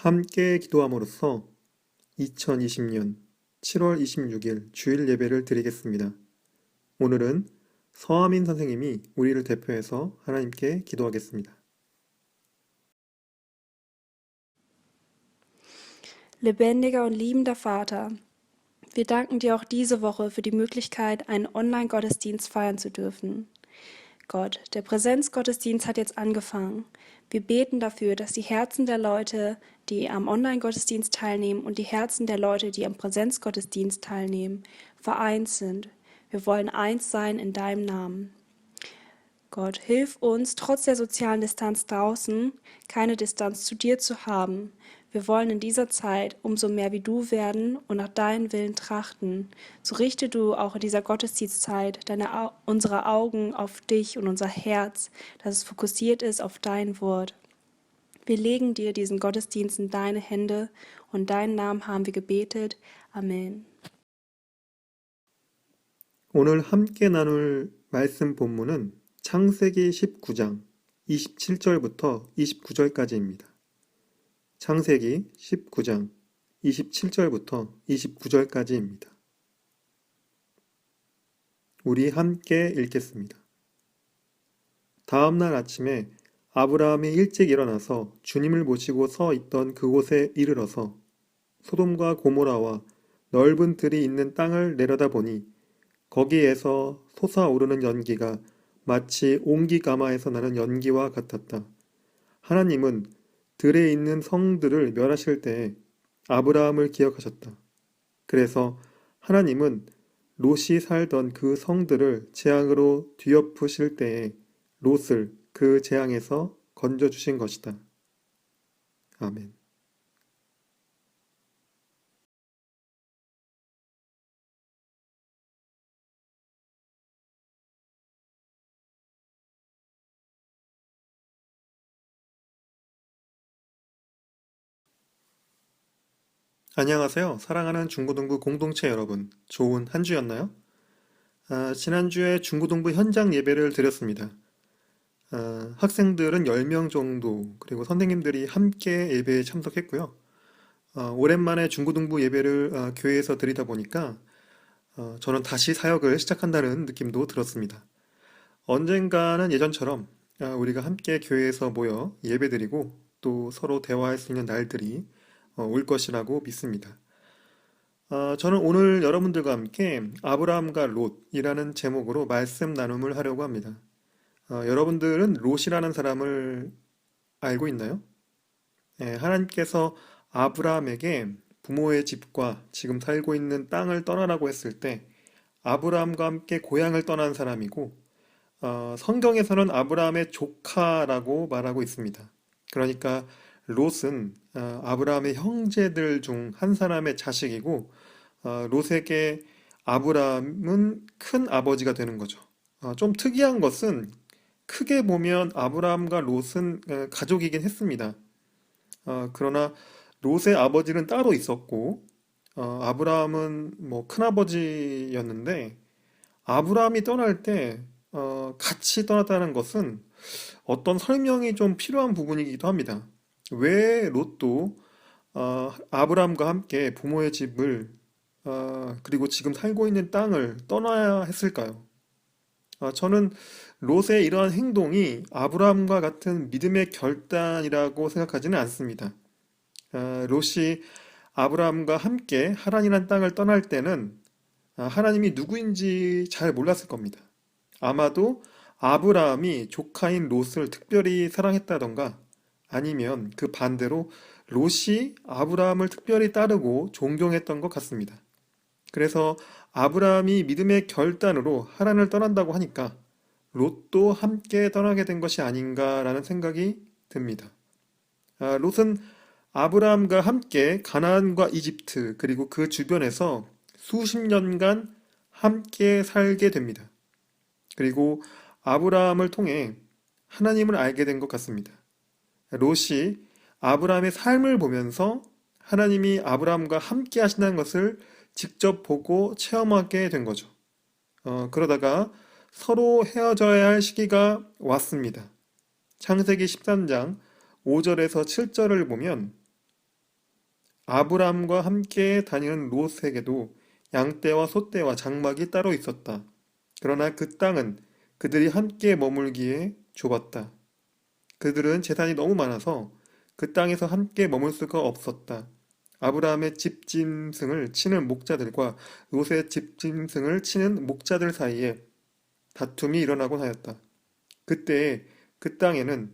함께 기도함으로써 2020년 7월 26일 주일 예배를 드리겠습니다. 오늘은 서하민 선생님이 우리를 대표해서 하나님께 기도하겠습니다. Lebendiger und liebender Vater, wir danken dir auch diese Woche für die Möglichkeit, einen Online-Gottesdienst feiern zu dürfen. Gott, der Präsenzgottesdienst hat jetzt angefangen. Wir beten dafür, dass die Herzen der Leute, die am Online-Gottesdienst teilnehmen, und die Herzen der Leute, die am Präsenzgottesdienst teilnehmen, vereint sind. Wir wollen eins sein in deinem Namen. Gott, hilf uns, trotz der sozialen Distanz draußen, keine Distanz zu dir zu haben. Wir wollen in dieser Zeit umso mehr wie du werden und nach deinem Willen trachten. So richte du auch in dieser Gottesdienstzeit unsere Augen auf dich und unser Herz, dass es fokussiert ist auf dein Wort. Wir legen dir diesen Gottesdienst in deine Hände und deinen Namen haben wir gebetet. Amen. 오늘 함께 나눌 말씀 본문은 창세기 19장 27절부터 29절까지입니다. 창세기 19장 27절부터 29절까지입니다. 우리 함께 읽겠습니다. 다음 날 아침에 아브라함이 일찍 일어나서 주님을 모시고 서 있던 그곳에 이르러서 소돔과 고모라와 넓은 들이 있는 땅을 내려다보니 거기에서 솟아오르는 연기가 마치 옹기가마에서 나는 연기와 같았다. 하나님은 들에 있는 성들을 멸하실 때에 아브라함을 기억하셨다. 그래서 하나님은 롯이 살던 그 성들을 재앙으로 뒤엎으실 때에 롯을 그 재앙에서 건져주신 것이다. 아멘. 안녕하세요. 사랑하는 중고등부 공동체 여러분. 좋은 한 주였나요? 지난주에 중고등부 현장 예배를 드렸습니다. 학생들은 10명 정도, 그리고 선생님들이 함께 예배에 참석했고요. 오랜만에 중고등부 예배를 교회에서 드리다 보니까 저는 다시 사역을 시작한다는 느낌도 들었습니다. 언젠가는 예전처럼 우리가 함께 교회에서 모여 예배드리고 또 서로 대화할 수 있는 날들이 올 것이라고 믿습니다. 저는 오늘 여러분들과 함께 아브라함과 롯이라는 제목으로 말씀 나눔을 하려고 합니다. 여러분들은 롯이라는 사람을 알고 있나요? 하나님께서 아브라함에게 부모의 집과 지금 살고 있는 땅을 떠나라고 했을 때 아브라함과 함께 고향을 떠난 사람이고 성경에서는 아브라함의 조카라고 말하고 있습니다. 그러니까 롯은 아브라함의 형제들 중 한 사람의 자식이고 롯에게 아브라함은 큰 아버지가 되는 거죠. 좀 특이한 것은 크게 보면 아브라함과 롯은 가족이긴 했습니다. 그러나 롯의 아버지는 따로 있었고 아브라함은 뭐 큰아버지였는데 아브라함이 떠날 때 같이 떠났다는 것은 어떤 설명이 좀 필요한 부분이기도 합니다. 왜 롯도 아브라함과 함께 부모의 집을 그리고 지금 살고 있는 땅을 떠나야 했을까요? 저는 롯의 이러한 행동이 아브라함과 같은 믿음의 결단이라고 생각하지는 않습니다. 롯이 아브라함과 함께 하란이란 땅을 떠날 때는 하나님이 누구인지 잘 몰랐을 겁니다. 아마도 아브라함이 조카인 롯을 특별히 사랑했다던가 아니면 그 반대로 롯이 아브라함을 특별히 따르고 존경했던 것 같습니다. 그래서 아브라함이 믿음의 결단으로 하란을 떠난다고 하니까 롯도 함께 떠나게 된 것이 아닌가라는 생각이 듭니다. 롯은 아브라함과 함께 가나안과 이집트 그리고 그 주변에서 수십 년간 함께 살게 됩니다. 그리고 아브라함을 통해 하나님을 알게 된 것 같습니다. 롯이 아브라함의 삶을 보면서 하나님이 아브라함과 함께 하신다는 것을 직접 보고 체험하게 된 거죠. 그러다가 서로 헤어져야 할 시기가 왔습니다. 창세기 13장 5절에서 7절을 보면 아브람과 함께 다니는 롯에게도 양떼와 소떼와 장막이 따로 있었다. 그러나 그 땅은 그들이 함께 머물기에 좁았다. 그들은 재산이 너무 많아서 그 땅에서 함께 머물 수가 없었다. 아브라함의 집짐승을 치는 목자들과 롯의 집짐승을 치는 목자들 사이에 다툼이 일어나곤 하였다. 그때에 그 땅에는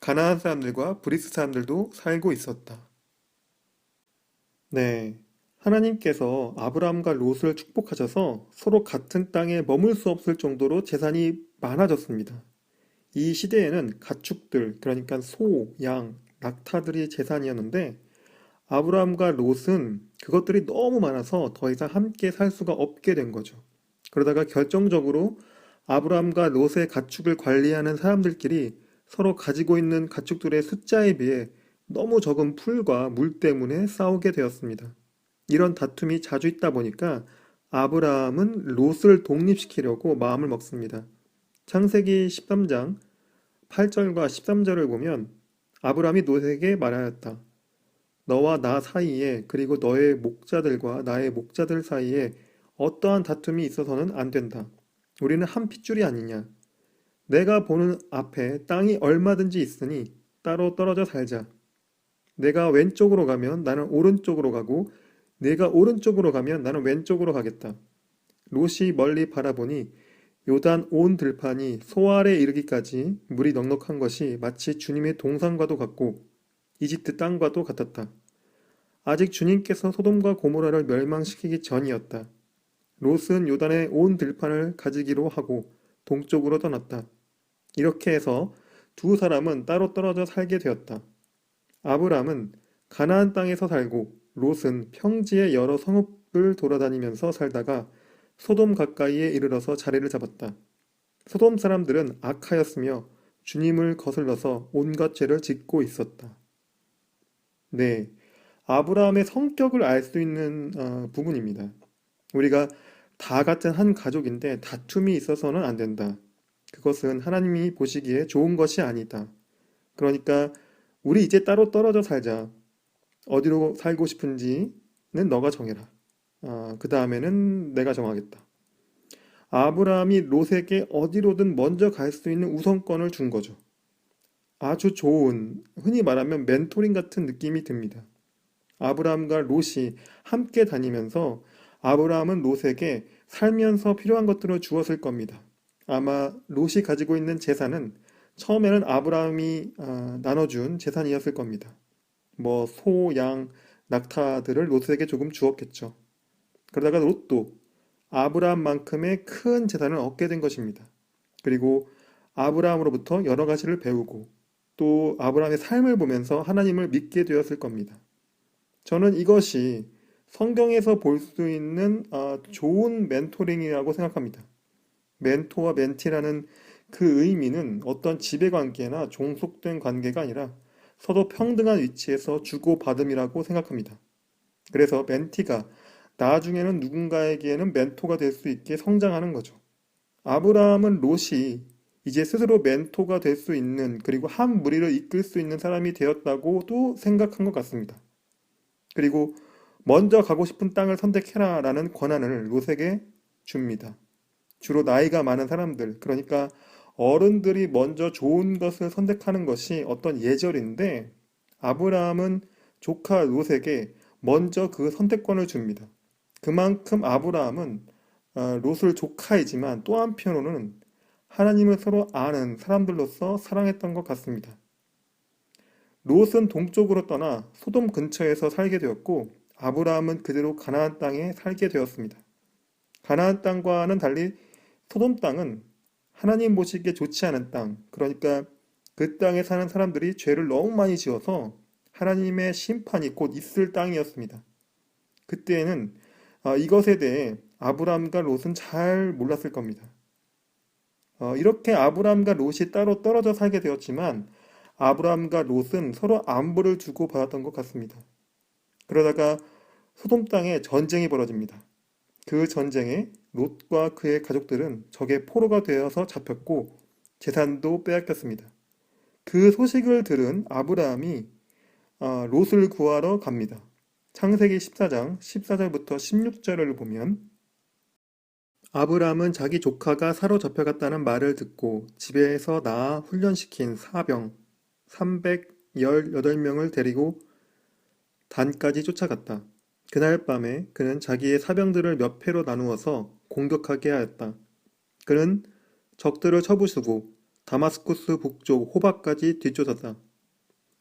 가나안 사람들과 브리스 사람들도 살고 있었다. 네. 하나님께서 아브라함과 롯을 축복하셔서 서로 같은 땅에 머물 수 없을 정도로 재산이 많아졌습니다. 이 시대에는 가축들, 그러니까 소, 양, 낙타들이 재산이었는데 아브라함과 롯은 그것들이 너무 많아서 더 이상 함께 살 수가 없게 된 거죠. 그러다가 결정적으로 아브라함과 롯의 가축을 관리하는 사람들끼리 서로 가지고 있는 가축들의 숫자에 비해 너무 적은 풀과 물 때문에 싸우게 되었습니다. 이런 다툼이 자주 있다 보니까 아브라함은 롯을 독립시키려고 마음을 먹습니다. 창세기 13장 8절과 13절을 보면 아브라함이 롯에게 말하였다. 너와 나 사이에 그리고 너의 목자들과 나의 목자들 사이에 어떠한 다툼이 있어서는 안 된다. 우리는 한 핏줄이 아니냐. 내가 보는 앞에 땅이 얼마든지 있으니 따로 떨어져 살자. 내가 왼쪽으로 가면 나는 오른쪽으로 가고 내가 오른쪽으로 가면 나는 왼쪽으로 가겠다. 롯이 멀리 바라보니 요단 온 들판이 소 아래 이르기까지 물이 넉넉한 것이 마치 주님의 동산과도 같고 이집트 땅과도 같았다. 아직 주님께서 소돔과 고모라를 멸망시키기 전이었다. 롯은 요단의 온 들판을 가지기로 하고 동쪽으로 떠났다. 이렇게 해서 두 사람은 따로 떨어져 살게 되었다. 아브람은 가나안 땅에서 살고 롯은 평지의 여러 성읍을 돌아다니면서 살다가 소돔 가까이에 이르러서 자리를 잡았다. 소돔 사람들은 악하였으며 주님을 거슬러서 온갖 죄를 짓고 있었다. 네, 아브라함의 성격을 알 수 있는 부분입니다. 우리가 다 같은 한 가족인데 다툼이 있어서는 안 된다. 그것은 하나님이 보시기에 좋은 것이 아니다. 그러니까 우리 이제 따로 떨어져 살자. 어디로 살고 싶은지는 너가 정해라. 그 다음에는 내가 정하겠다. 아브라함이 롯에게 어디로든 먼저 갈 수 있는 우선권을 준 거죠. 아주 좋은, 흔히 말하면 멘토링 같은 느낌이 듭니다. 아브라함과 롯이 함께 다니면서 아브라함은 롯에게 살면서 필요한 것들을 주었을 겁니다. 아마 롯이 가지고 있는 재산은 처음에는 아브라함이 나눠준 재산이었을 겁니다. 뭐 소, 양, 낙타들을 롯에게 조금 주었겠죠. 그러다가 롯도 아브라함만큼의 큰 재산을 얻게 된 것입니다. 그리고 아브라함으로부터 여러 가지를 배우고 또 아브라함의 삶을 보면서 하나님을 믿게 되었을 겁니다. 저는 이것이 성경에서 볼 수 있는 좋은 멘토링이라고 생각합니다. 멘토와 멘티라는 그 의미는 어떤 지배관계나 종속된 관계가 아니라 서로 평등한 위치에서 주고받음이라고 생각합니다. 그래서 멘티가 나중에는 누군가에게는 멘토가 될 수 있게 성장하는 거죠. 아브라함은 롯이 이제 스스로 멘토가 될 수 있는 그리고 한 무리를 이끌 수 있는 사람이 되었다고도 생각한 것 같습니다. 그리고 먼저 가고 싶은 땅을 선택해라 라는 권한을 롯에게 줍니다. 주로 나이가 많은 사람들, 그러니까 어른들이 먼저 좋은 것을 선택하는 것이 어떤 예절인데 아브라함은 조카 롯에게 먼저 그 선택권을 줍니다. 그만큼 아브라함은 롯을 조카이지만 또 한편으로는 하나님을 서로 아는 사람들로서 사랑했던 것 같습니다. 롯은 동쪽으로 떠나 소돔 근처에서 살게 되었고 아브라함은 그대로 가나안 땅에 살게 되었습니다. 가나안 땅과는 달리 소돔 땅은 하나님 보시기에 좋지 않은 땅, 그러니까 그 땅에 사는 사람들이 죄를 너무 많이 지어서 하나님의 심판이 곧 있을 땅이었습니다. 그때에는 이것에 대해 아브라함과 롯은 잘 몰랐을 겁니다. 이렇게 아브라함과 롯이 따로 떨어져 살게 되었지만 아브라함과 롯은 서로 안부를 주고 받았던 것 같습니다. 그러다가 소돔 땅에 전쟁이 벌어집니다. 그 전쟁에 롯과 그의 가족들은 적의 포로가 되어서 잡혔고 재산도 빼앗겼습니다. 그 소식을 들은 아브라함이 롯을 구하러 갑니다. 창세기 14장 14절부터 16절을 보면 아브라함은 자기 조카가 사로잡혀갔다는 말을 듣고 집에서 낳아 훈련시킨 사병 318명을 데리고 단까지 쫓아갔다. 그날 밤에 그는 자기의 사병들을 몇 패로 나누어서 공격하게 하였다. 그는 적들을 쳐부수고 다마스쿠스 북쪽 호박까지 뒤쫓았다.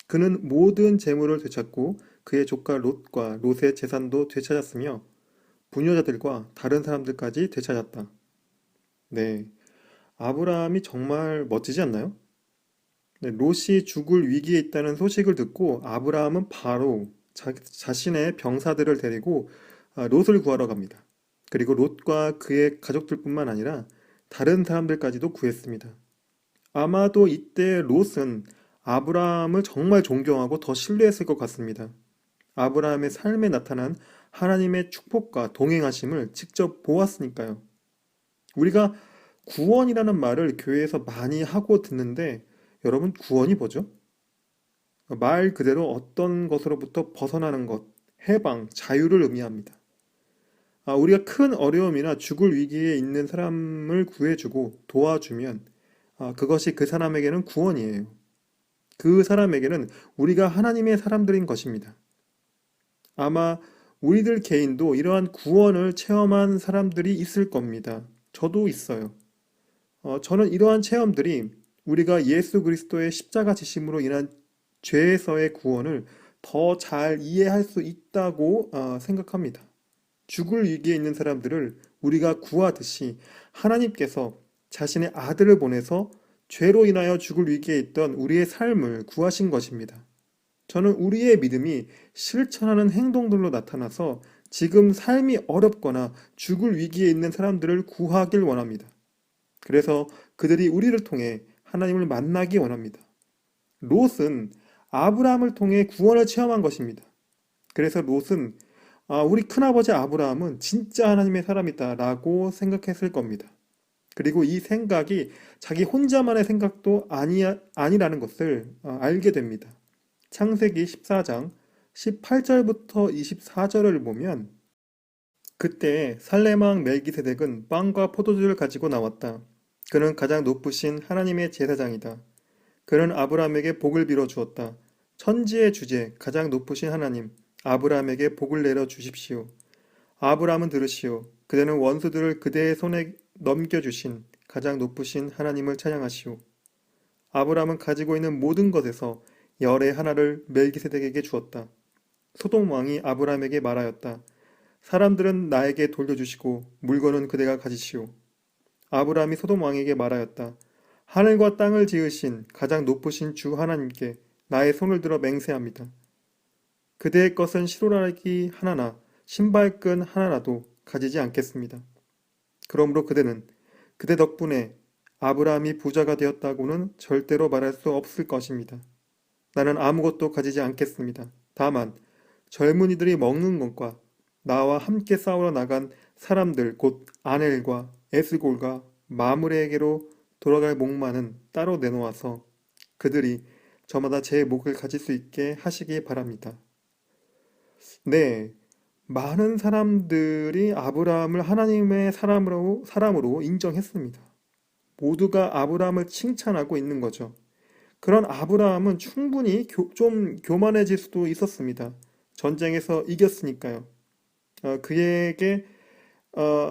그는 모든 재물을 되찾고 그의 조카 롯과 롯의 재산도 되찾았으며 부녀자들과 다른 사람들까지 되찾았다. 네, 아브라함이 정말 멋지지 않나요? 네, 롯이 죽을 위기에 있다는 소식을 듣고 아브라함은 바로 자신의 병사들을 데리고 롯을 구하러 갑니다. 그리고 롯과 그의 가족들뿐만 아니라 다른 사람들까지도 구했습니다. 아마도 이때 롯은 아브라함을 정말 존경하고 더 신뢰했을 것 같습니다. 아브라함의 삶에 나타난 하나님의 축복과 동행하심을 직접 보았으니까요. 우리가 구원이라는 말을 교회에서 많이 하고 듣는데 여러분 구원이 뭐죠? 말 그대로 어떤 것으로부터 벗어나는 것, 해방, 자유를 의미합니다. 우리가 큰 어려움이나 죽을 위기에 있는 사람을 구해주고 도와주면 그것이 그 사람에게는 구원이에요. 그 사람에게는 우리가 하나님의 사람들인 것입니다. 아마 우리들 개인도 이러한 구원을 체험한 사람들이 있을 겁니다. 저도 있어요. 저는 이러한 체험들이 우리가 예수 그리스도의 십자가 지심으로 인한 죄에서의 구원을 더 잘 이해할 수 있다고 생각합니다. 죽을 위기에 있는 사람들을 우리가 구하듯이 하나님께서 자신의 아들을 보내서 죄로 인하여 죽을 위기에 있던 우리의 삶을 구하신 것입니다. 저는 우리의 믿음이 실천하는 행동들로 나타나서 지금 삶이 어렵거나 죽을 위기에 있는 사람들을 구하길 원합니다. 그래서 그들이 우리를 통해 하나님을 만나기 원합니다. 롯은 아브라함을 통해 구원을 체험한 것입니다. 그래서 롯은 우리 큰아버지 아브라함은 진짜 하나님의 사람이다 라고 생각했을 겁니다. 그리고 이 생각이 자기 혼자만의 생각도 아니라는 것을 알게 됩니다. 창세기 14장 18절부터 24절을 보면 그때 살레망 멜기세덱은 빵과 포도주를 가지고 나왔다. 그는 가장 높으신 하나님의 제사장이다. 그는 아브라함에게 복을 빌어 주었다. 천지의 주제 가장 높으신 하나님 아브라함에게 복을 내려 주십시오. 아브라함은 들으시오. 그대는 원수들을 그대의 손에 넘겨주신 가장 높으신 하나님을 찬양하시오. 아브라함은 가지고 있는 모든 것에서 열의 하나를 멜기세덱에게 주었다. 소돔 왕이 아브라함에게 말하였다. 사람들은 나에게 돌려주시고 물건은 그대가 가지시오. 아브라함이 소돔 왕에게 말하였다. 하늘과 땅을 지으신 가장 높으신 주 하나님께 나의 손을 들어 맹세합니다. 그대의 것은 시로라기 하나나 신발끈 하나라도 가지지 않겠습니다. 그러므로 그대는 그대 덕분에 아브라함이 부자가 되었다고는 절대로 말할 수 없을 것입니다. 나는 아무것도 가지지 않겠습니다. 다만 젊은이들이 먹는 것과 나와 함께 싸우러 나간 사람들 곧 아넬과 에스골과 마므레에게로 돌아갈 목만은 따로 내놓아서 그들이 저마다 제 목을 가질 수 있게 하시기 바랍니다. 네, 많은 사람들이 아브라함을 하나님의 사람으로 인정했습니다. 모두가 아브라함을 칭찬하고 있는 거죠. 그런 아브라함은 충분히 좀 교만해질 수도 있었습니다. 전쟁에서 이겼으니까요. 그에게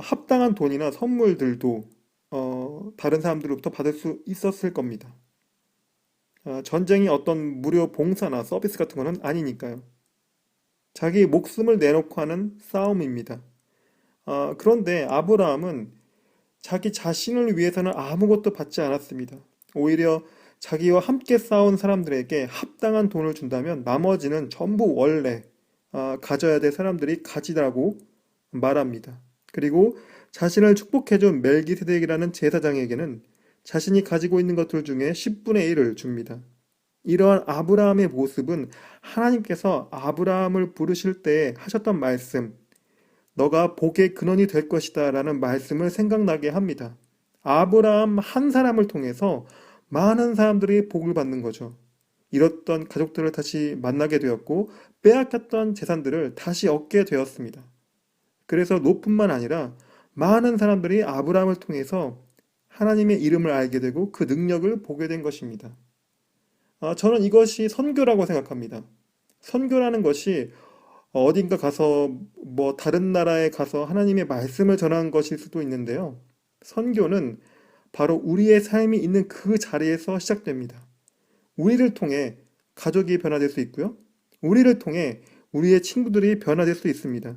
합당한 돈이나 선물들도 다른 사람들로부터 받을 수 있었을 겁니다. 전쟁이 어떤 무료 봉사나 서비스 같은 거는 아니니까요. 자기 목숨을 내놓고 하는 싸움입니다. 그런데 아브라함은 자기 자신을 위해서는 아무것도 받지 않았습니다. 오히려 자기와 함께 싸운 사람들에게 합당한 돈을 준다면 나머지는 전부 원래 가져야 될 사람들이 가지라고 말합니다. 그리고 자신을 축복해준 멜기세덱이라는 제사장에게는 자신이 가지고 있는 것들 중에 10분의 1을 줍니다. 이러한 아브라함의 모습은 하나님께서 아브라함을 부르실 때 하셨던 말씀, 너가 복의 근원이 될 것이다 라는 말씀을 생각나게 합니다. 아브라함 한 사람을 통해서 많은 사람들이 복을 받는 거죠. 잃었던 가족들을 다시 만나게 되었고 빼앗겼던 재산들을 다시 얻게 되었습니다. 그래서 롯뿐만 아니라 많은 사람들이 아브라함을 통해서 하나님의 이름을 알게 되고 그 능력을 보게 된 것입니다. 저는 이것이 선교라고 생각합니다. 선교라는 것이 어딘가 가서 뭐 다른 나라에 가서 하나님의 말씀을 전하는 것일 수도 있는데요. 선교는 바로 우리의 삶이 있는 그 자리에서 시작됩니다. 우리를 통해 가족이 변화될 수 있고요. 우리를 통해 우리의 친구들이 변화될 수 있습니다.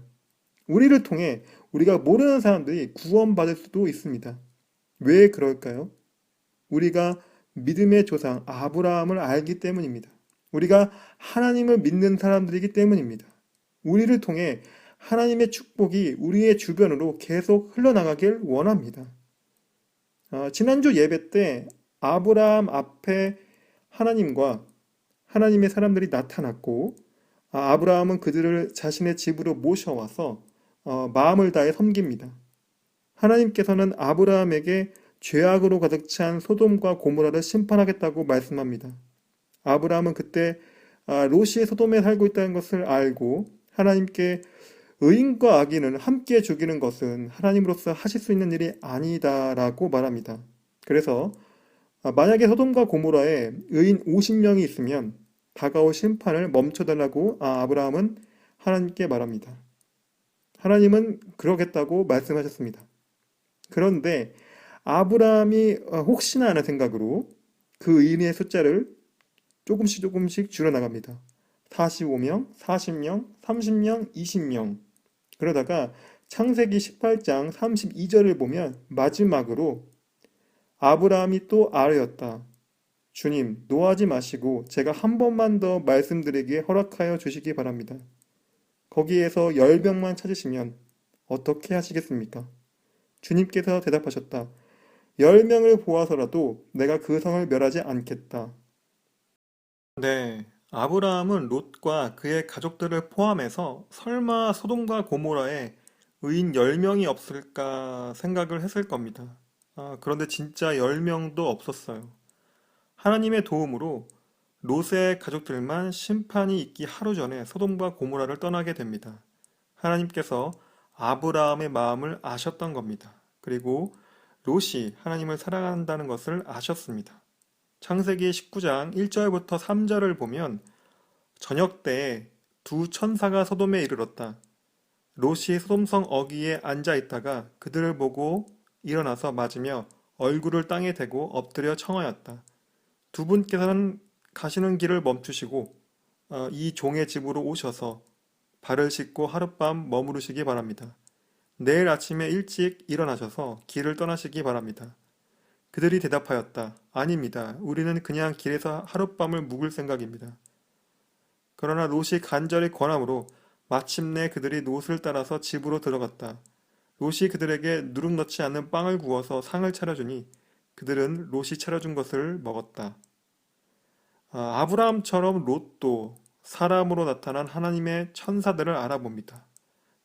우리를 통해 우리가 모르는 사람들이 구원받을 수도 있습니다. 왜 그럴까요? 우리가 믿음의 조상 아브라함을 알기 때문입니다. 우리가 하나님을 믿는 사람들이기 때문입니다. 우리를 통해 하나님의 축복이 우리의 주변으로 계속 흘러나가길 원합니다. 지난주 예배 때 아브라함 앞에 하나님과 하나님의 사람들이 나타났고, 아브라함은 그들을 자신의 집으로 모셔와서 마음을 다해 섬깁니다. 하나님께서는 아브라함에게 죄악으로 가득 찬 소돔과 고모라를 심판하겠다고 말씀합니다. 아브라함은 그때 롯이 소돔에 살고 있다는 것을 알고 하나님께 의인과 악인을 함께 죽이는 것은 하나님으로서 하실 수 있는 일이 아니다라고 말합니다. 그래서 만약에 소돔과 고모라에 의인 50명이 있으면 다가올 심판을 멈춰달라고 아브라함은 하나님께 말합니다. 하나님은 그러겠다고 말씀하셨습니다. 그런데 아브라함이 혹시나 하는 생각으로 그 의인의 숫자를 조금씩 줄여나갑니다. 45명, 40명, 30명, 20명. 그러다가 창세기 18장 32절을 보면 마지막으로 아브라함이 또 아뢰었다. 주님, 노하지 마시고 제가 한 번만 더 말씀드리기에 허락하여 주시기 바랍니다. 거기에서 10명만 찾으시면 어떻게 하시겠습니까? 주님께서 대답하셨다. 10명을 보아서라도 내가 그 성을 멸하지 않겠다. 네, 아브라함은 롯과 그의 가족들을 포함해서 설마 소돔과 고모라에 의인 10명이 없을까 생각을 했을 겁니다. 그런데 진짜 10명도 없었어요. 하나님의 도움으로 롯의 가족들만 심판이 있기 하루 전에 소돔과 고모라를 떠나게 됩니다. 하나님께서 아브라함의 마음을 아셨던 겁니다. 그리고 롯이 하나님을 사랑한다는 것을 아셨습니다. 창세기 19장 1절부터 3절을 보면 저녁 때에 두 천사가 소돔에 이르렀다. 롯이 소돔성 어귀에 앉아 있다가 그들을 보고 일어나서 맞으며 얼굴을 땅에 대고 엎드려 청하였다. 두 분께서는 가시는 길을 멈추시고 이 종의 집으로 오셔서 발을 씻고 하룻밤 머무르시기 바랍니다. 내일 아침에 일찍 일어나셔서 길을 떠나시기 바랍니다. 그들이 대답하였다. 아닙니다. 우리는 그냥 길에서 하룻밤을 묵을 생각입니다. 그러나 롯이 간절히 권함으로 마침내 그들이 롯을 따라서 집으로 들어갔다. 롯이 그들에게 누룩 넣지 않는 빵을 구워서 상을 차려주니 그들은 롯이 차려준 것을 먹었다. 아브라함처럼 롯도 사람으로 나타난 하나님의 천사들을 알아봅니다.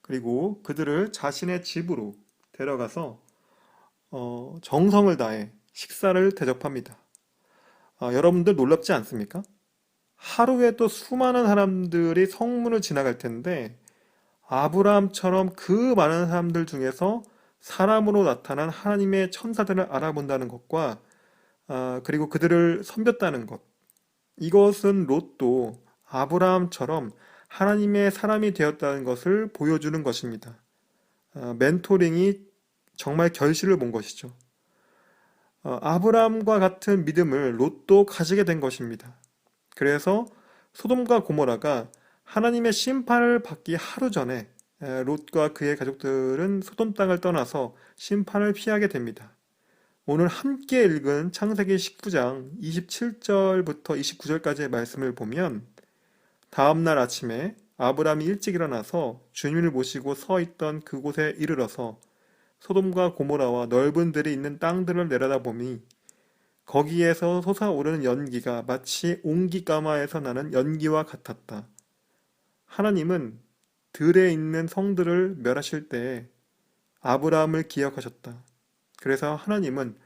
그리고 그들을 자신의 집으로 데려가서 정성을 다해 식사를 대접합니다. 여러분들 놀랍지 않습니까? 하루에 또 수많은 사람들이 성문을 지나갈 텐데 아브라함처럼 그 많은 사람들 중에서 사람으로 나타난 하나님의 천사들을 알아본다는 것과 그리고 그들을 섬겼다는 것, 이것은 롯도 아브라함처럼 하나님의 사람이 되었다는 것을 보여주는 것입니다. 멘토링이 정말 결실을 본 것이죠. 아브라함과 같은 믿음을 롯도 가지게 된 것입니다. 그래서 소돔과 고모라가 하나님의 심판을 받기 하루 전에 롯과 그의 가족들은 소돔 땅을 떠나서 심판을 피하게 됩니다. 오늘 함께 읽은 창세기 19장 27절부터 29절까지의 말씀을 보면 다음날 아침에 아브라함이 일찍 일어나서 주님을 모시고 서 있던 그곳에 이르러서 소돔과 고모라와 넓은 들이 있는 땅들을 내려다보니 거기에서 솟아오르는 연기가 마치 옹기가마에서 나는 연기와 같았다. 하나님은 들에 있는 성들을 멸하실 때에 아브라함을 기억하셨다. 그래서 하나님은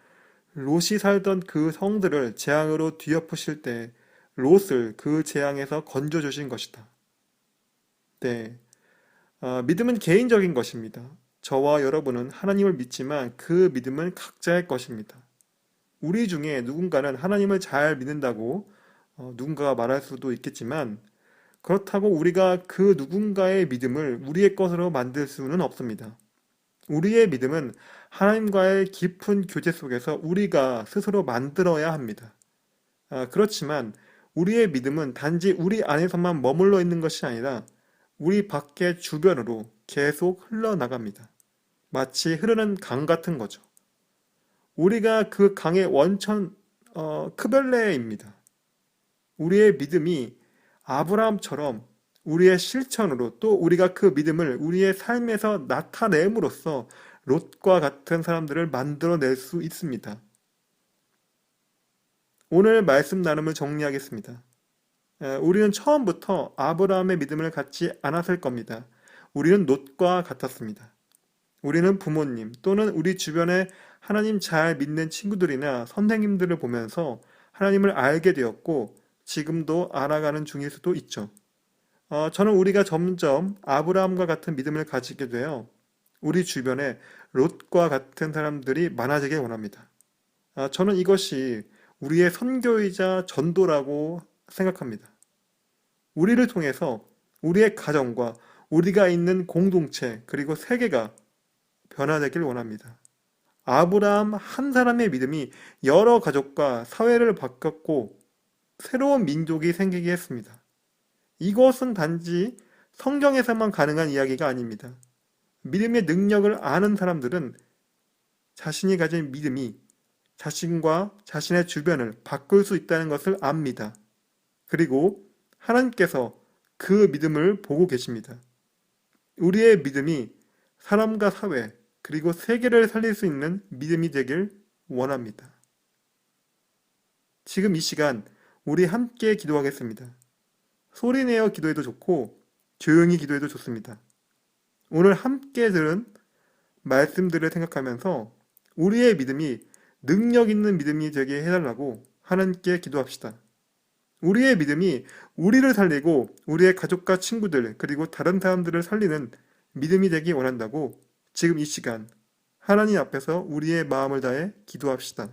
롯이 살던 그 성들을 재앙으로 뒤엎으실 때 롯을 그 재앙에서 건져주신 것이다. 네, 믿음은 개인적인 것입니다. 저와 여러분은 하나님을 믿지만 그 믿음은 각자의 것입니다. 우리 중에 누군가는 하나님을 잘 믿는다고 누군가가 말할 수도 있겠지만 그렇다고 우리가 그 누군가의 믿음을 우리의 것으로 만들 수는 없습니다. 우리의 믿음은 하나님과의 깊은 교제 속에서 우리가 스스로 만들어야 합니다. 그렇지만 우리의 믿음은 단지 우리 안에서만 머물러 있는 것이 아니라 우리 밖의 주변으로 계속 흘러나갑니다. 마치 흐르는 강 같은 거죠. 우리가 그 강의 원천, 크벨레입니다. 우리의 믿음이 아브라함처럼 우리의 실천으로 또 우리가 그 믿음을 우리의 삶에서 나타냄으로써 롯과 같은 사람들을 만들어낼 수 있습니다. 오늘 말씀 나눔을 정리하겠습니다. 우리는 처음부터 아브라함의 믿음을 갖지 않았을 겁니다. 우리는 롯과 같았습니다. 우리는 부모님 또는 우리 주변에 하나님 잘 믿는 친구들이나 선생님들을 보면서 하나님을 알게 되었고 지금도 알아가는 중일 수도 있죠. 저는 우리가 점점 아브라함과 같은 믿음을 가지게 되어 우리 주변에 롯과 같은 사람들이 많아지길 원합니다. 저는 이것이 우리의 선교이자 전도라고 생각합니다. 우리를 통해서 우리의 가정과 우리가 있는 공동체 그리고 세계가 변화되길 원합니다. 아브라함 한 사람의 믿음이 여러 가족과 사회를 바꿨고 새로운 민족이 생기게 했습니다. 이것은 단지 성경에서만 가능한 이야기가 아닙니다. 믿음의 능력을 아는 사람들은 자신이 가진 믿음이 자신과 자신의 주변을 바꿀 수 있다는 것을 압니다. 그리고 하나님께서 그 믿음을 보고 계십니다. 우리의 믿음이 사람과 사회, 그리고 세계를 살릴 수 있는 믿음이 되길 원합니다. 지금 이 시간 우리 함께 기도하겠습니다. 소리내어 기도해도 좋고 조용히 기도해도 좋습니다. 오늘 함께 들은 말씀들을 생각하면서 우리의 믿음이 능력 있는 믿음이 되게 해달라고 하나님께 기도합시다. 우리의 믿음이 우리를 살리고 우리의 가족과 친구들 그리고 다른 사람들을 살리는 믿음이 되기 원한다고 지금 이 시간 하나님 앞에서 우리의 마음을 다해 기도합시다.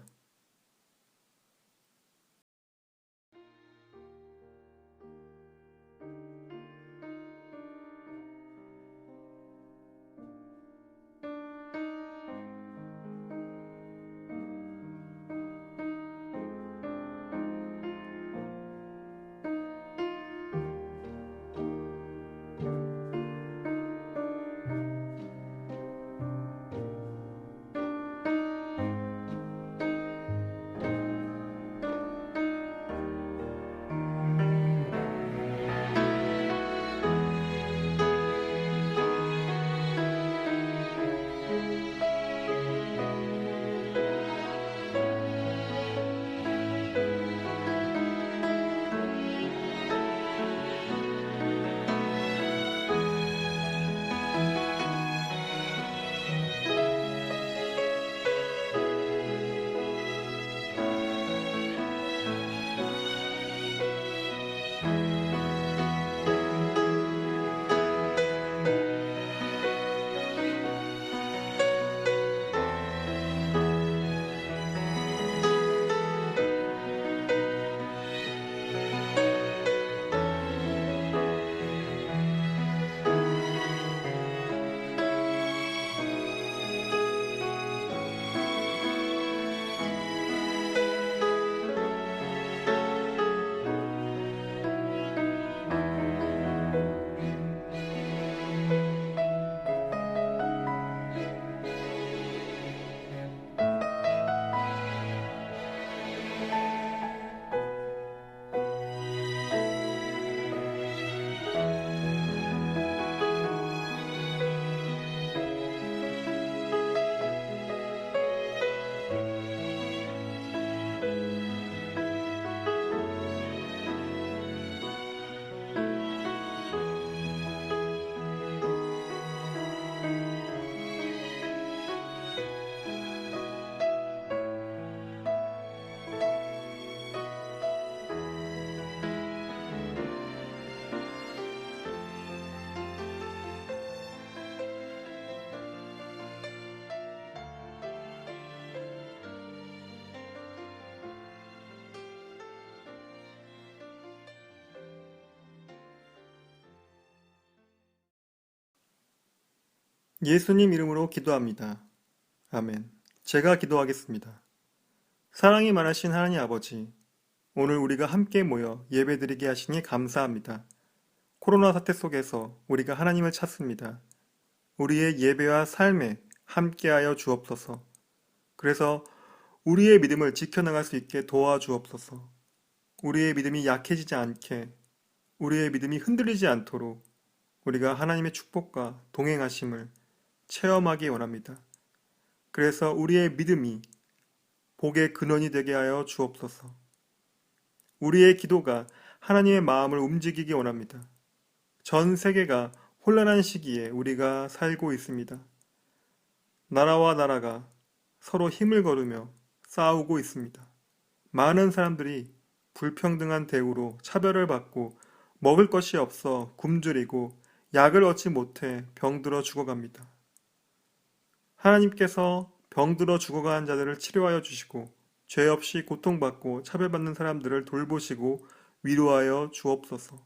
예수님 이름으로 기도합니다. 아멘. 제가 기도하겠습니다. 사랑이 많으신 하나님 아버지, 오늘 우리가 함께 모여 예배드리게 하시니 감사합니다. 코로나 사태 속에서 우리가 하나님을 찾습니다. 우리의 예배와 삶에 함께하여 주옵소서. 그래서 우리의 믿음을 지켜나갈 수 있게 도와주옵소서. 우리의 믿음이 약해지지 않게, 우리의 믿음이 흔들리지 않도록 우리가 하나님의 축복과 동행하심을 체험하기 원합니다. 그래서 우리의 믿음이 복의 근원이 되게 하여 주옵소서. 우리의 기도가 하나님의 마음을 움직이기 원합니다. 전 세계가 혼란한 시기에 우리가 살고 있습니다. 나라와 나라가 서로 힘을 거르며 싸우고 있습니다. 많은 사람들이 불평등한 대우로 차별을 받고 먹을 것이 없어 굶주리고 약을 얻지 못해 병들어 죽어갑니다. 하나님께서 병들어 죽어가는 자들을 치료하여 주시고 죄 없이 고통받고 차별받는 사람들을 돌보시고 위로하여 주옵소서.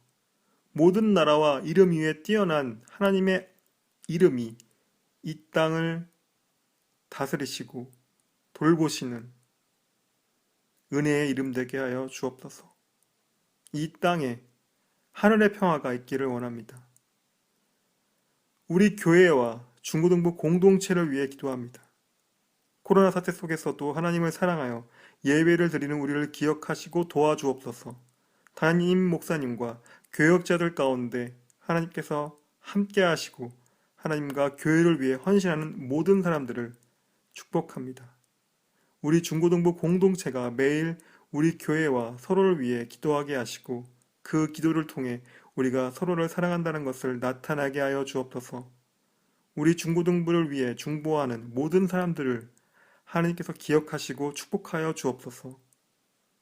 모든 나라와 이름 위에 뛰어난 하나님의 이름이 이 땅을 다스리시고 돌보시는 은혜의 이름 되게 하여 주옵소서. 이 땅에 하늘의 평화가 있기를 원합니다. 우리 교회와 중고등부 공동체를 위해 기도합니다. 코로나 사태 속에서도 하나님을 사랑하여 예배를 드리는 우리를 기억하시고 도와주옵소서. 담임 목사님과 교역자들 가운데 하나님께서 함께 하시고 하나님과 교회를 위해 헌신하는 모든 사람들을 축복합니다. 우리 중고등부 공동체가 매일 우리 교회와 서로를 위해 기도하게 하시고 그 기도를 통해 우리가 서로를 사랑한다는 것을 나타나게 하여 주옵소서. 우리 중고등부를 위해 중보하는 모든 사람들을 하나님께서 기억하시고 축복하여 주옵소서.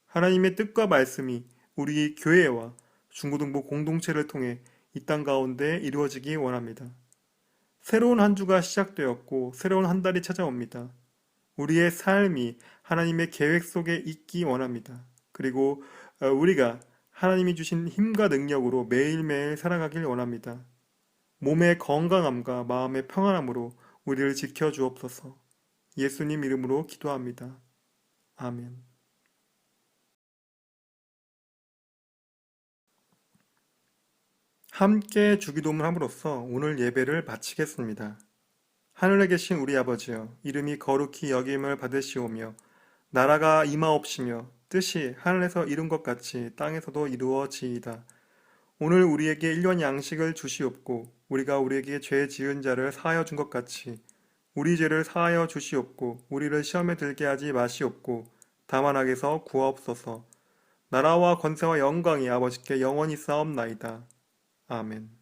하나님의 뜻과 말씀이 우리 교회와 중고등부 공동체를 통해 이 땅 가운데 이루어지기 원합니다. 새로운 한 주가 시작되었고 새로운 한 달이 찾아옵니다. 우리의 삶이 하나님의 계획 속에 있기 원합니다. 그리고 우리가 하나님이 주신 힘과 능력으로 매일매일 살아가길 원합니다. 몸의 건강함과 마음의 평안함으로 우리를 지켜주옵소서. 예수님 이름으로 기도합니다. 아멘. 함께 주기도문 함으로써 오늘 예배를 마치겠습니다. 하늘에 계신 우리 아버지여, 이름이 거룩히 여김을 받으시오며 나라가 임하옵시며 뜻이 하늘에서 이룬 것 같이 땅에서도 이루어지이다. 오늘 우리에게 일용 양식을 주시옵고 우리가 우리에게 죄 지은 자를 사하여 준 것 같이 우리 죄를 사하여 주시옵고 우리를 시험에 들게 하지 마시옵고 다만 악에서 구하옵소서. 나라와 권세와 영광이 아버지께 영원히 싸움나이다. 아멘.